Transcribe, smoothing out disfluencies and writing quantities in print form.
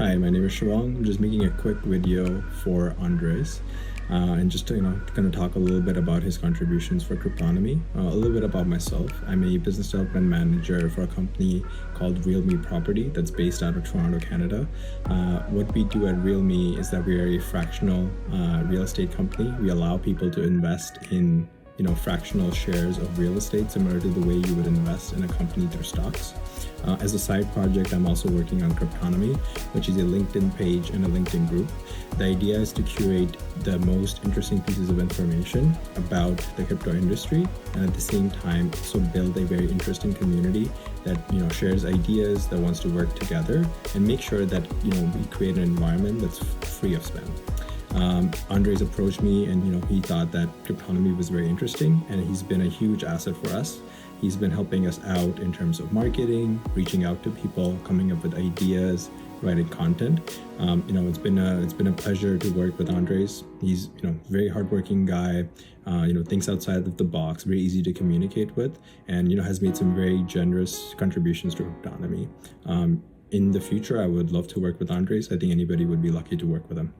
Hi, my name is Shivang. I'm just making a quick video for Andres, and just to, going to talk a little bit about his contributions for Cryptonomy, a little bit about myself. I'm a business development manager for a company called Realme Property that's based out of Toronto, Canada. What we do at Realme is that we are a fractional real estate company. We allow people to invest in fractional shares of real estate, similar to the way you would invest in a company through stocks. As a side project, I'm also working on Cryptonomy, which is a LinkedIn page and a LinkedIn group. The idea is to curate the most interesting pieces of information about the crypto industry, and at the same time also build a very interesting community that shares ideas, that wants to work together, and make sure that we create an environment that's free of spam. Andres approached me and he thought that Cryptonomy was very interesting, and he's been a huge asset for us. He's been helping us out in terms of marketing, reaching out to people, coming up with ideas, writing content. It's been a pleasure to work with Andres. He's very hardworking guy, thinks outside of the box, very easy to communicate with, and has made some very generous contributions to Cryptonomy. In the future, I would love to work with Andres. I think anybody would be lucky to work with him.